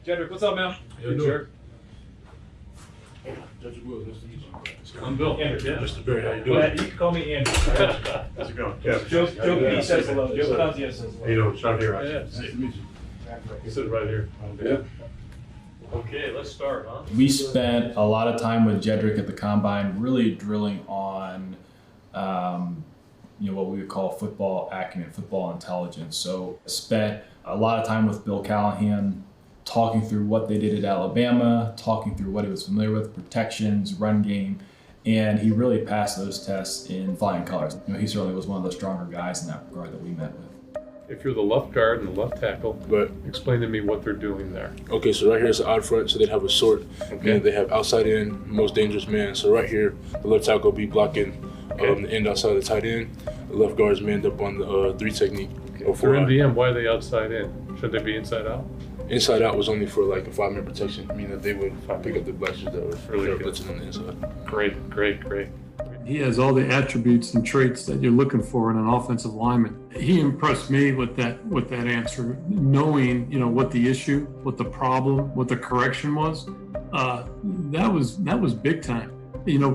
Jedrick, what's up, man? Good, sir. Judge Will, nice to meet you. I'm Bill. Andrew, yeah. Mr. Berry, how you Go doing? ahead, you can call me Andrew. How's it going? Joe P says hello. Joe Panzia says How hello. you doing? Sean here. Yeah. Nice to meet you. Sit right here. Yeah. Okay, let's start, huh? We spent a lot of time with Jedrick at the Combine, really drilling on, what we would call football acumen, football intelligence. So spent a lot of time with Bill Callahan, talking through what they did at Alabama, talking through what he was familiar with, protections, run game, and he really passed those tests in flying colors. He certainly was one of the stronger guys in that regard that we met with. If you're the left guard and the left tackle, Right. explain to me what they're doing there. Okay, so right here is the odd front, so they'd have a short, Okay. and they have outside in, most dangerous man. So right here, the left tackle will be blocking the end outside of the tight end. The left guard's manned up on the 3 technique. Or If they're 4 MDM, why are they outside in? Should they be inside out? Inside out was only for like a 5-man protection, meaning that they would pick up the blasters that were Really blitzing on the inside. Great. He has all the attributes and traits that you're looking for in an offensive lineman. He impressed me with that answer, knowing what the issue, what the problem, what the correction was. That was big time.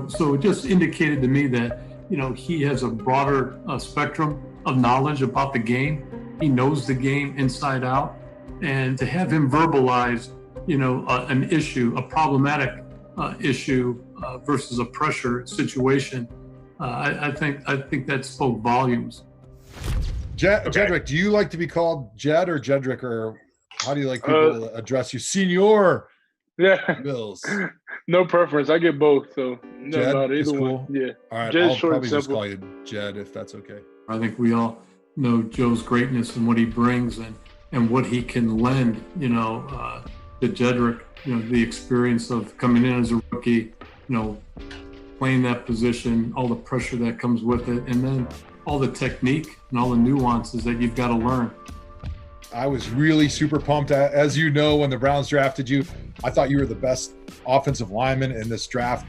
So it just indicated to me that he has a broader spectrum of knowledge about the game. He knows the game inside out, and to have him verbalize an issue, a problematic issue versus a pressure situation, I think that spoke volumes. Jedrick, do you like to be called Jed or Jedrick, or how do you like people to address you? Senior Yeah, Bills. no preference. I get both, so Jed no, is either cool. one. Yeah, All right, Jed's I'll short and probably just simple. call you Jed if that's okay. I think we all know Joe's greatness and what he brings and what he can lend, to Jedrick, the experience of coming in as a rookie, playing that position, all the pressure that comes with it, and then all the technique and all the nuances that you've got to learn. I was really super pumped. As you know, when the Browns drafted you, I thought you were the best offensive lineman in this draft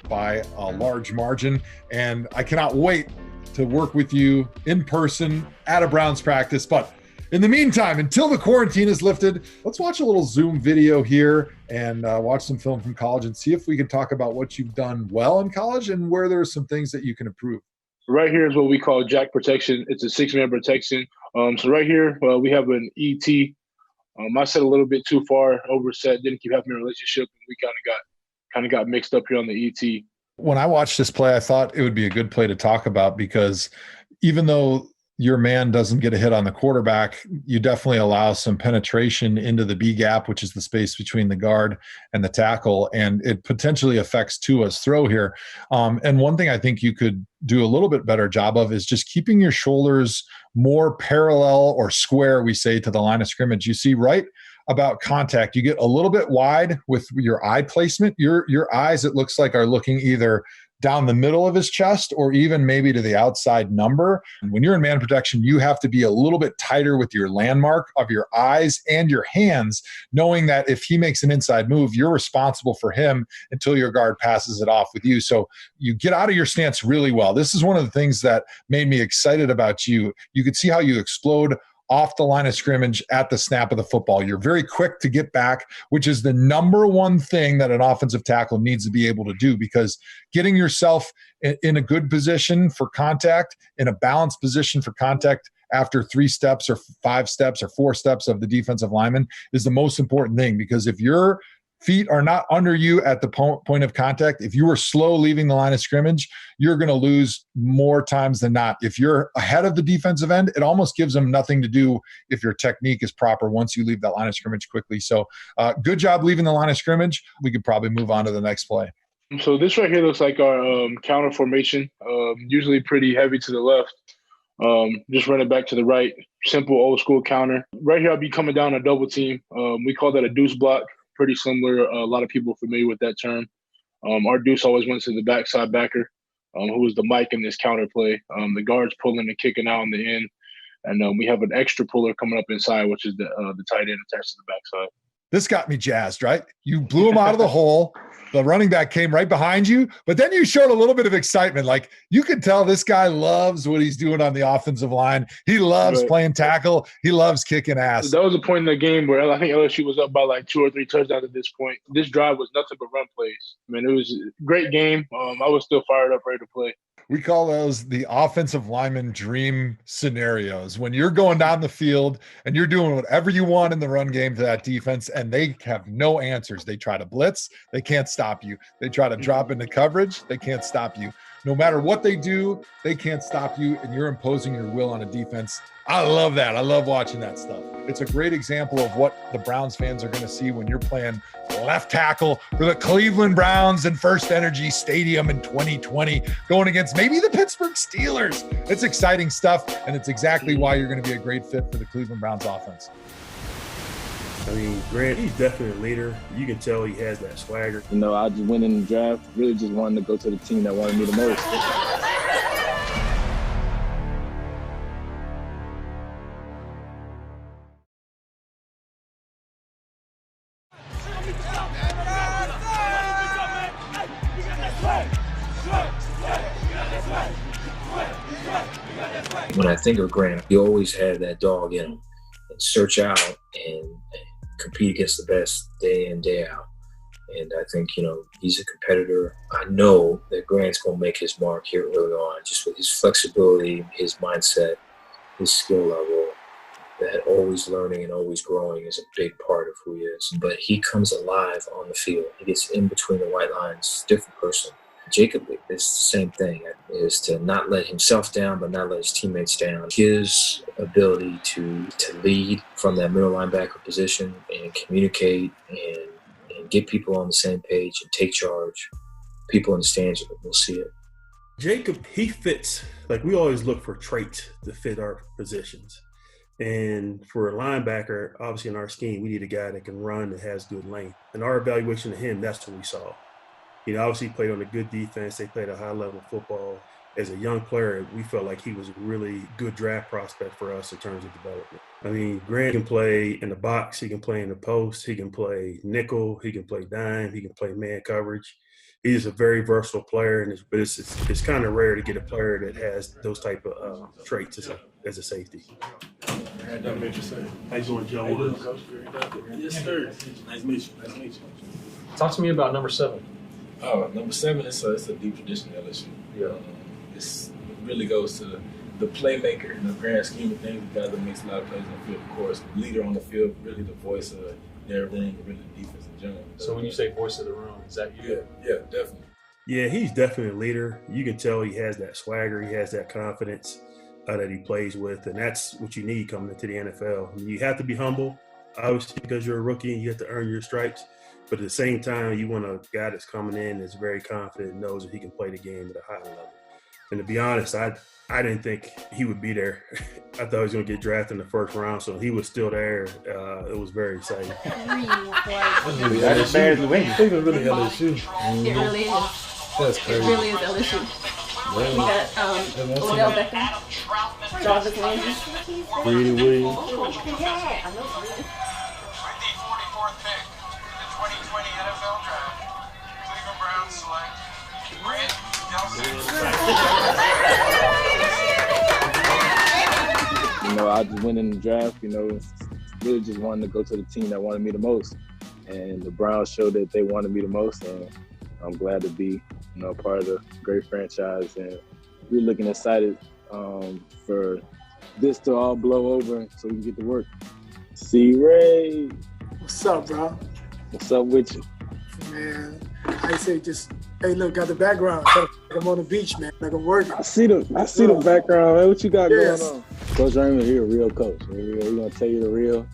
by a large margin. And I cannot wait to work with you in person at a Browns practice. But in the meantime, until the quarantine is lifted, let's watch a little Zoom video here and watch some film from college and see if we can talk about what you've done well in college and where there are some things that you can improve. Right here is what we call jack protection. It's a 6-man protection. So right here, we have an ET. I set a little bit too far, overset, didn't keep having a relationship, and we kind of got mixed up here on the ET. When I watched this play, I thought it would be a good play to talk about because even though your man doesn't get a hit on the quarterback, you definitely allow some penetration into the B gap, which is the space between the guard and the tackle, and it potentially affects Tua's throw here. And one thing I think you could do a little bit better job of is just keeping your shoulders more parallel or square, we say, to the line of scrimmage. You see right about contact, you get a little bit wide with your eye placement. Your eyes, it looks like, are looking either down the middle of his chest or even maybe to the outside number. And when you're in man protection, you have to be a little bit tighter with your landmark of your eyes and your hands, knowing that if he makes an inside move, you're responsible for him until your guard passes it off with you. So you get out of your stance really well. This is one of the things that made me excited about you. You could see how you explode off the line of scrimmage at the snap of the football. You're very quick to get back, which is the number one thing that an offensive tackle needs to be able to do, because getting yourself in a good position for contact, in a balanced position for contact after 3 steps or 5 steps or 4 steps of the defensive lineman is the most important thing. Because if your feet are not under you at the point of contact, if you are slow leaving the line of scrimmage, you're going to lose more times than not. If you're ahead of the defensive end, it almost gives them nothing to do if your technique is proper once you leave that line of scrimmage quickly. So good job leaving the line of scrimmage. We could probably move on to the next play. So this right here looks like our counter formation, usually pretty heavy to the left. Just run it back to the right, simple old school counter. Right here, I'll be coming down a double team. We call that a deuce block. Pretty similar. A lot of people are familiar with that term. Our deuce always went to the backside backer, who was the mic in this counter play. The guards pulling and kicking out on the end. And we have an extra puller coming up inside, which is the tight end attached to the backside. This got me jazzed, right? You blew him out of the hole. the running back came right behind you, but then you showed a little bit of excitement. Like you could tell this guy loves what he's doing on the offensive line. He loves playing tackle. He loves kicking ass. That was a point in the game where I think LSU was up by like 2 or 3 touchdowns at this point. This drive was nothing but run plays. I mean, it was a great game. I was still fired up, ready to play. We call those the offensive lineman dream scenarios. When you're going down the field and you're doing whatever you want in the run game to that defense, and they have no answers. They try to blitz, they can't stop you. They try to drop into coverage, they can't stop you. No matter what they do, they can't stop you, and you're imposing your will on a defense. I love that. I love watching that stuff. It's a great example of what the Browns fans are going to see when you're playing left tackle for the Cleveland Browns in First Energy Stadium in 2020, going against maybe the Pittsburgh Steelers. It's exciting stuff, and it's exactly why you're going to be a great fit for the Cleveland Browns offense. I mean, Grant, he's definitely a leader. You can tell he has that swagger. You know, I just went in the draft, really just wanted to go to the team that wanted me the most. When I think of Grant, he always had that dog in him and search out and compete against the best day in, day out. And I think, you know, he's a competitor. I know that Grant's going to make his mark here early on, just with his flexibility, his mindset, his skill level. That always learning and always growing is a big part of who he is. But he comes alive on the field. He gets in between the white lines, different person. Jacob is the same thing, is to not let himself down, but not let his teammates down. His ability to lead from that middle linebacker position and communicate and get people on the same page and take charge. People in the stands will see it. Jacob, he fits. Like, we always look for traits to fit our positions. And for a linebacker, obviously in our scheme, we need a guy that can run, that has good length. And our evaluation of him, that's what we saw. You know, obviously he played on a good defense. They played a high-level football. As a young player, we felt like he was a really good draft prospect for us in terms of development. I mean, Grant can play in the box. He can play in the post. He can play nickel. He can play dime. He can play man coverage. He's a very versatile player, but it's kind of rare to get a player that has those type of traits as a safety. How you doing, Joe? Yes, sir. Nice to meet you. Nice to meet you. Talk to me about number 7. Oh, number 7 it's a deep tradition at LSU. Yeah. It really goes to the playmaker in the grand scheme of things. The guy that makes a lot of plays on the field, of course. Leader on the field, really the voice of their room, really the defense in general. So when you say voice of the room, is that you? Yeah, definitely. Yeah, he's definitely a leader. You can tell he has that swagger. He has that confidence that he plays with, and that's what you need coming into the NFL. I mean, you have to be humble, obviously, because you're a rookie and you have to earn your stripes. But at the same time, you want a guy that's coming in that's very confident and knows that he can play the game at a high level. And to be honest, I didn't think he would be there. I thought he was going to get drafted in the first round, so he was still there. It was very exciting. That's fair to win. It's really LSU. It really is. That's crazy. It really is LSU. We got Odell Beckham, Jarvis Landry, Brady Williams. Yeah, I know. With the 44th pick in the 2020 NFL Draft, Cleveland Browns select Grant Delson. You know, I just went in the draft, you know, really just wanted to go to the team that wanted me the most. And the Browns showed that they wanted me the most, and I'm glad to be, you know, part of the great franchise. And we're looking excited for this to all blow over so we can get to work. C-Ray. What's up, bro? What's up with you? Man, I say just, hey, look, got the background. I'm on the beach, man. Like I'm working. I see the background, man. What you got going on? Coach Raymond, he a real coach. He's gonna tell you the real.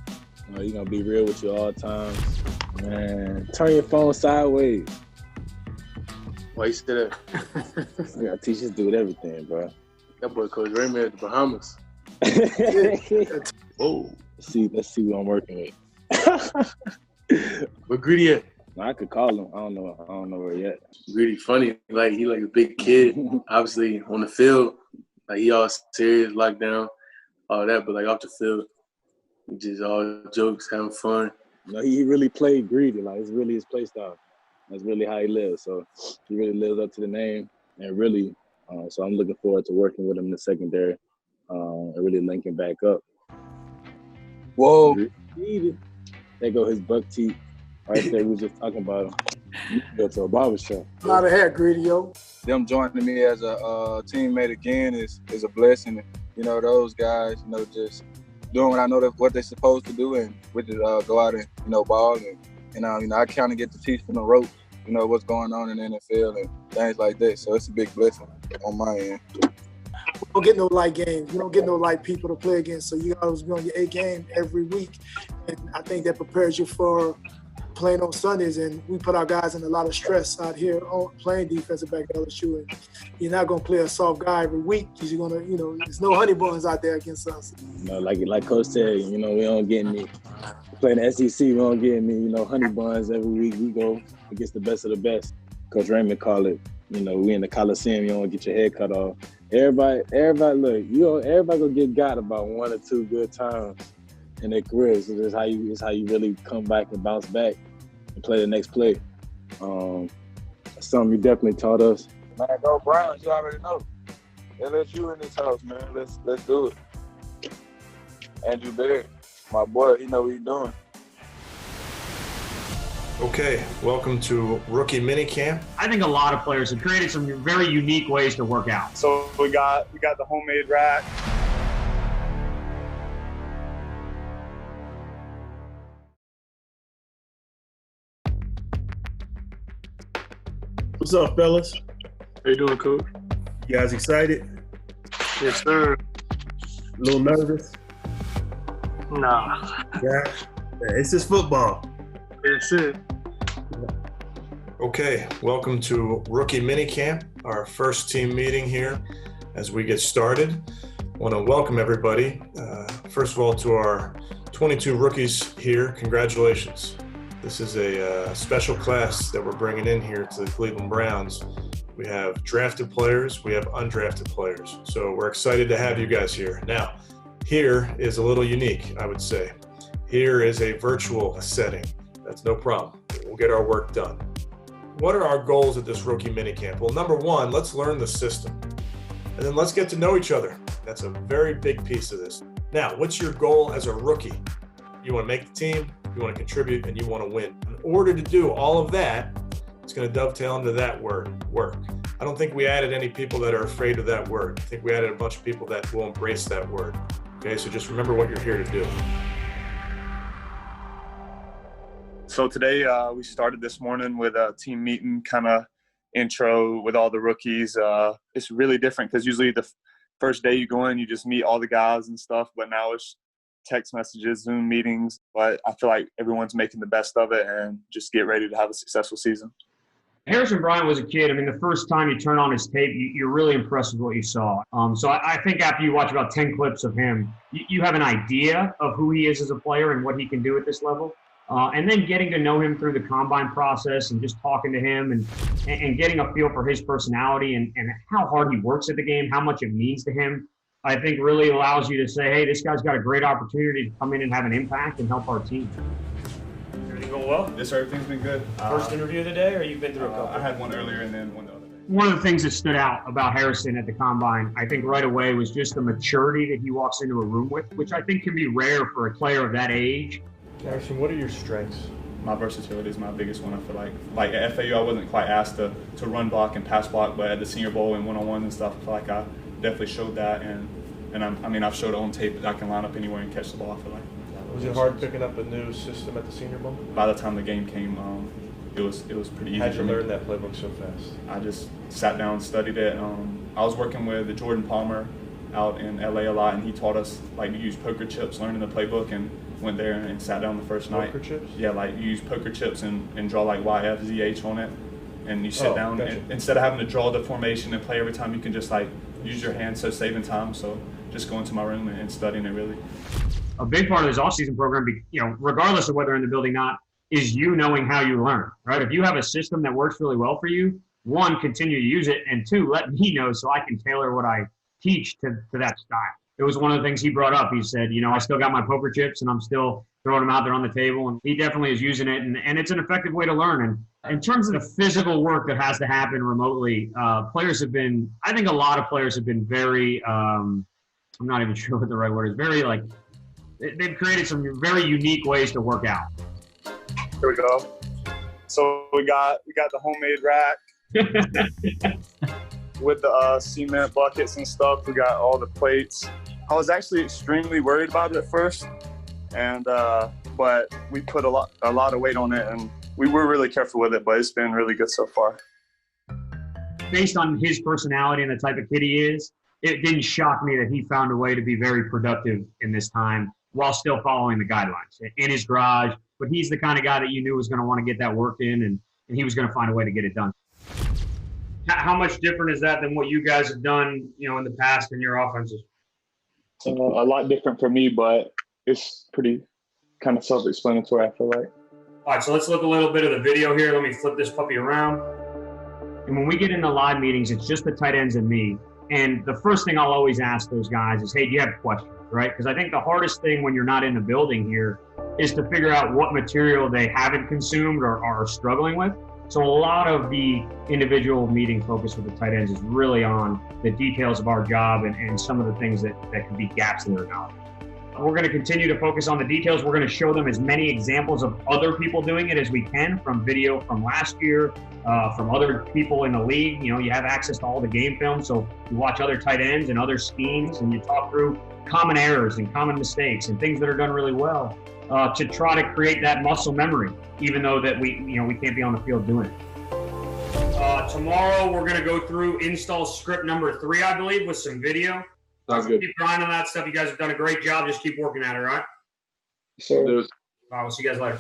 He's gonna be real with you all the time. Man, turn your phone sideways. Why you say that? I gotta teach this dude everything, bro. That boy Coach Raymond at the Bahamas. Whoa. Let's see who I'm working with. Where Greedy at? I could call him. I don't know where yet. Greedy funny. Like he like a big kid. Obviously on the field, like he all serious, locked down, all that. But like off the field, he just all jokes, having fun. No, he really played Greedy. Like it's really his play style. That's really how he lives. So he really lives up to the name, and really, so I'm looking forward to working with him in the secondary and really linking back up. Whoa. There go his buck teeth right there. We was just talking about him. You can go to a barbershop. A lot of hair, Greedy, yo. Them joining me as a teammate again is a blessing. You know, those guys, you know, just doing what I know what they're supposed to do, and which is go out and, you know, ball. And you know, I kind of get to teach from the ropes, you know, what's going on in the NFL and things like that. So it's a big blessing on my end. We don't get no light games. We don't get no light people to play against. So you always be on your A game every week. And I think that prepares you for playing on Sundays. And we put our guys in a lot of stress out here on playing defensive back at LSU. And you're not going to play a soft guy every week because you're going to, you know, there's no honey buns out there against us. You know, like Coach said, you know, we don't get any. Playing the SEC, we don't get any, you know, honey buns every week. We go against the best of the best. Coach Raymond call it, you know, we in the Coliseum, you don't get your head cut off. Everybody, look, everybody gonna get got about 1 or 2 good times in their career. So that's how you really come back and bounce back and play the next play. That's something you definitely taught us. Man, go Browns, you already know. LSU in this house, man. Let's do it. Andrew Barrett, my boy, he know what he's doing. Okay, welcome to Rookie Minicamp. I think a lot of players have created some very unique ways to work out. So we got the homemade rack. What's up, fellas? How you doing, Coach? You guys excited? Yes, sir. A little nervous? Nah. Yeah. It's just football. That's it. Okay, welcome to Rookie Minicamp, our first team meeting here as we get started. I want to welcome everybody. First of all, to our 22 rookies here, congratulations. This is a special class that we're bringing in here to the Cleveland Browns. We have drafted players, we have undrafted players. So we're excited to have you guys here. Now, here is a little unique, I would say. Here is a virtual setting. That's no problem. We'll get our work done. What are our goals at this rookie minicamp? Well, number one, let's learn the system. And then let's get to know each other. That's a very big piece of this. Now, what's your goal as a rookie? You want to make the team, you want to contribute, and you want to win. In order to do all of that, it's going to dovetail into that word, work. I don't think we added any people that are afraid of that word. I think we added a bunch of people that will embrace that word. Okay, so just remember what you're here to do. So today we started this morning with a team meeting kind of intro with all the rookies. It's really different because usually the first day you go in, you just meet all the guys and stuff, but now it's text messages, Zoom meetings. But I feel like everyone's making the best of it and just get ready to have a successful season. Harrison Bryant was a kid. I mean, the first time you turn on his tape, you're really impressed with what you saw. So I think after you watch about 10 clips of him, you have an idea of who he is as a player and what he can do at this level. And then getting to know him through the combine process and just talking to him and getting a feel for his personality and how hard he works at the game, how much it means to him, I think really allows you to say, hey, this guy's got a great opportunity to come in and have an impact and help our team. Everything going well? Yes, sir. Everything's been good. First interview of the day, or you've been through a couple? I had one earlier and then one the other day. One of the things that stood out about Harrison at the Combine, I think right away, was just the maturity that he walks into a room with, which I think can be rare for a player of that age. Harrison, what are your strengths? My versatility is my biggest one, I feel like. Like at FAU, I wasn't quite asked to run block and pass block, but at the Senior Bowl and one-on-one and stuff, I feel like I definitely showed that. And I've showed on tape that I can line up anywhere and catch the ball, I feel like. Was it hard picking up a new system at the Senior Bowl? By the time the game came, it was pretty easy. How'd you for me. learn that playbook so fast? I just sat down and studied it. I was working with Jordan Palmer out in LA a lot, and he taught us like to use poker chips, learning the playbook, and went there and sat down the first night. Poker chips? Yeah, like you use poker chips and draw like YFZH on it, and you sit down. Gotcha. And instead of having to draw the formation and play every time, you can just like use your hands, so saving time. So just going to my room and studying it really. A big part of this off-season program, regardless of whether in the building or not, is you knowing how you learn, right? If you have a system that works really well for you, one, continue to use it, and two, let me know so I can tailor what I teach to that style. It was one of the things he brought up. He said, I still got my poker chips and I'm still throwing them out there on the table. And he definitely is using it. And it's an effective way to learn. And In terms of the physical work that has to happen remotely, players have been, I think a lot of players have been very, I'm not even sure what the right word is, very like, they've created some very unique ways to work out. Here we go. So we got the homemade rack with the cement buckets and stuff. We got all the plates. I was actually extremely worried about it at first, and but we put a lot of weight on it, and we were really careful with it, but it's been really good so far. Based on his personality and the type of kid he is, it didn't shock me that he found a way to be very productive in this time while still following the guidelines in his garage. But he's the kind of guy that you knew was going to want to get that work in, and he was going to find a way to get it done. How much different is that than what you guys have done, in the past in your offenses? A lot different for me, but it's pretty kind of self-explanatory, I feel like. All right, so let's look a little bit of the video here. Let me flip this puppy around. And when we get into live meetings, it's just the tight ends and me. And the first thing I'll always ask those guys is, hey, do you have questions, right? Because I think the hardest thing when you're not in the building here is to figure out what material they haven't consumed or are struggling with. So a lot of the individual meeting focus with the tight ends is really on the details of our job and some of the things that can be gaps in their knowledge. We're going to continue to focus on the details. We're going to show them as many examples of other people doing it as we can, from video from last year, from other people in the league. You have access to all the game film, so you watch other tight ends and other schemes, and you talk through common errors and common mistakes and things that are done really well to try to create that muscle memory, even though that we can't be on the field doing it. Tomorrow, we're going to go through install script number 3, I believe, with some video. Sounds good. Keep grinding on that stuff. You guys have done a great job. Just keep working at it, all right? So, All right, we'll see you guys later.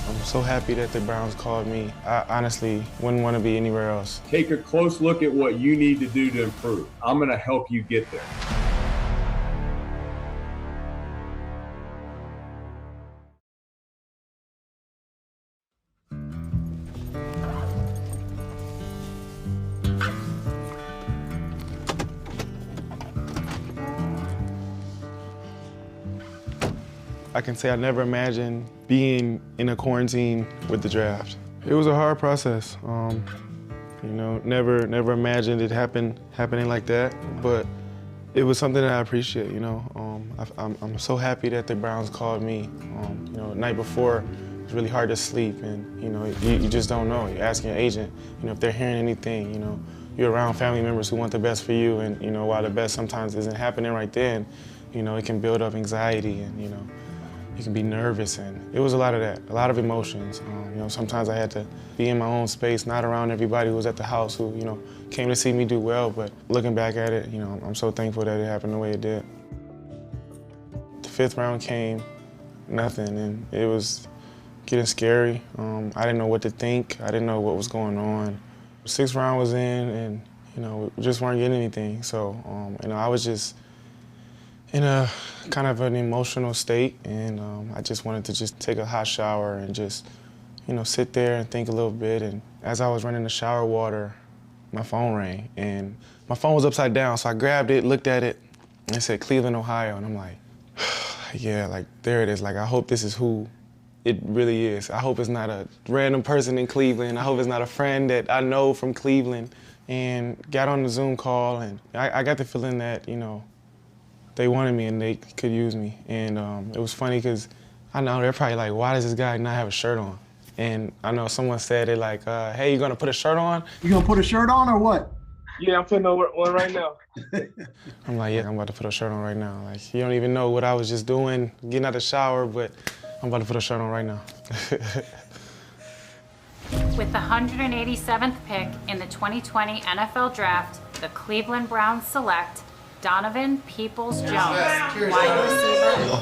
I'm so happy that the Browns called me. I honestly wouldn't want to be anywhere else. Take a close look at what you need to do to improve. I'm going to help you get there. I can say I never imagined being in a quarantine with the draft. It was a hard process. Never imagined it happening like that, but it was something that I appreciate, I'm so happy that the Browns called me. The night before, it was really hard to sleep, and, you just don't know. You're asking your agent, if they're hearing anything, you're around family members who want the best for you, and, while the best sometimes isn't happening right then, it can build up anxiety, and, you can be nervous, and it was a lot of that, a lot of emotions. Sometimes I had to be in my own space, not around everybody who was at the house who, came to see me do well, but looking back at it, I'm so thankful that it happened the way it did. The 5th round came, nothing, and it was getting scary. I didn't know what to think. I didn't know what was going on. The 6th round was in, and, we just weren't getting anything. So, I was just in a kind of an emotional state, and I just wanted to just take a hot shower and just, sit there and think a little bit. And as I was running the shower water, my phone rang, and my phone was upside down, so I grabbed it, looked at it, and it said Cleveland, Ohio, and I'm like, yeah, like, there it is. Like, I hope this is who it really is. I hope it's not a random person in Cleveland. I hope it's not a friend that I know from Cleveland. And got on the Zoom call, and I got the feeling that, they wanted me and they could use me. And it was funny because I know they're probably like, why does this guy not have a shirt on? And I know someone said it like, hey, you gonna put a shirt on? You gonna put a shirt on or what? Yeah, I'm putting on one right now. I'm like, yeah, I'm about to put a shirt on right now. Like, you don't even know what I was just doing, getting out of the shower, but I'm about to put a shirt on right now. With the 187th pick in the 2020 NFL Draft, the Cleveland Browns select Donovan Peoples-Jones, wide receiver.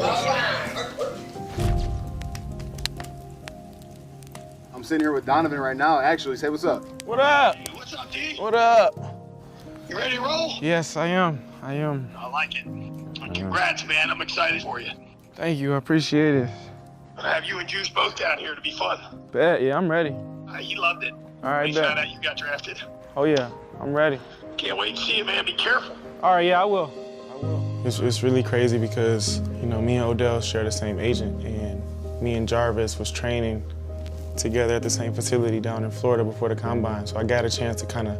I'm sitting here with Donovan right now. Actually, say what's up. What up? Hey, what's up, D? What up? You ready to roll? Yes, I am. I like it. Congrats, man. I'm excited for you. Thank you. I appreciate it. Gonna have you and Juice both down here to be fun. Bet. Yeah, I'm ready. He loved it. All right, He found out you got drafted. Oh, yeah. I'm ready. Can't wait to see you, man. Be careful. All right, yeah, I will. It's really crazy because, me and Odell share the same agent, and me and Jarvis was training together at the same facility down in Florida before the combine. So I got a chance to kind of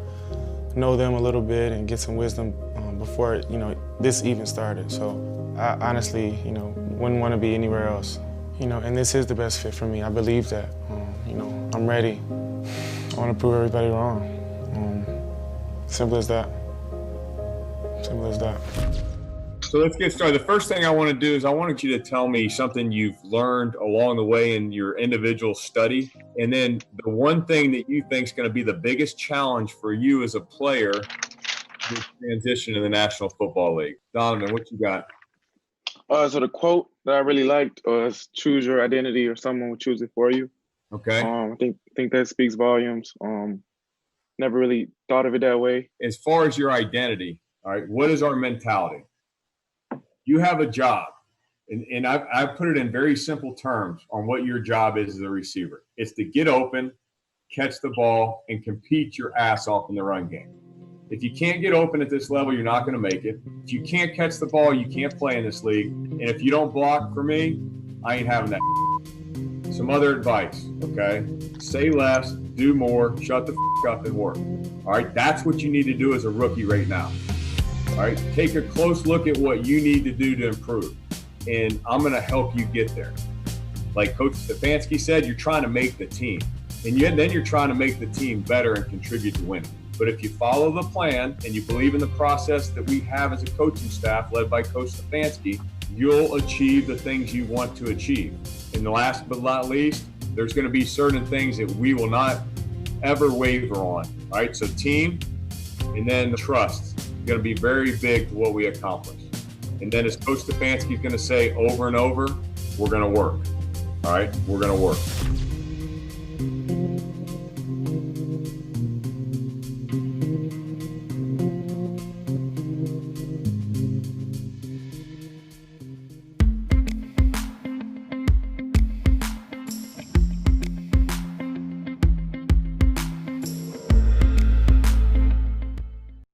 know them a little bit and get some wisdom before, this even started. So I honestly, wouldn't want to be anywhere else. And this is the best fit for me. I believe that. I'm ready. I want to prove everybody wrong. Simple as that. Simple as that. So let's get started. The first thing I want to do is I wanted you to tell me something you've learned along the way in your individual study, and then the one thing that you think is going to be the biggest challenge for you as a player to transition to the National Football League. Donovan, what you got? So the quote that I really liked was "Choose your identity, or someone will choose it for you." Okay. I think that speaks volumes. Never really thought of it that way. As far as your identity, all right, what is our mentality? You have a job, and I've put it in very simple terms on what your job is as a receiver. It's to get open, catch the ball, and compete your ass off in the run game. If you can't get open at this level, you're not going to make it. If you can't catch the ball, you can't play in this league. And if you don't block for me, I ain't having that. Some other advice, okay? Say less, do more, shut the up and work. All right, that's what you need to do as a rookie right now. All right, take a close look at what you need to do to improve, and I'm going to help you get there. Like Coach Stefanski said, you're trying to make the team, and then you're trying to make the team better and contribute to winning. But if you follow the plan and you believe in the process that we have as a coaching staff led by Coach Stefanski, you'll achieve the things you want to achieve. And last but not least, there's going to be certain things that we will not ever waver on. All right, so team, and then the trust. Going to be very big to what we accomplish. And then as Coach Stefanski is going to say over and over, we're going to work. All right, we're going to work.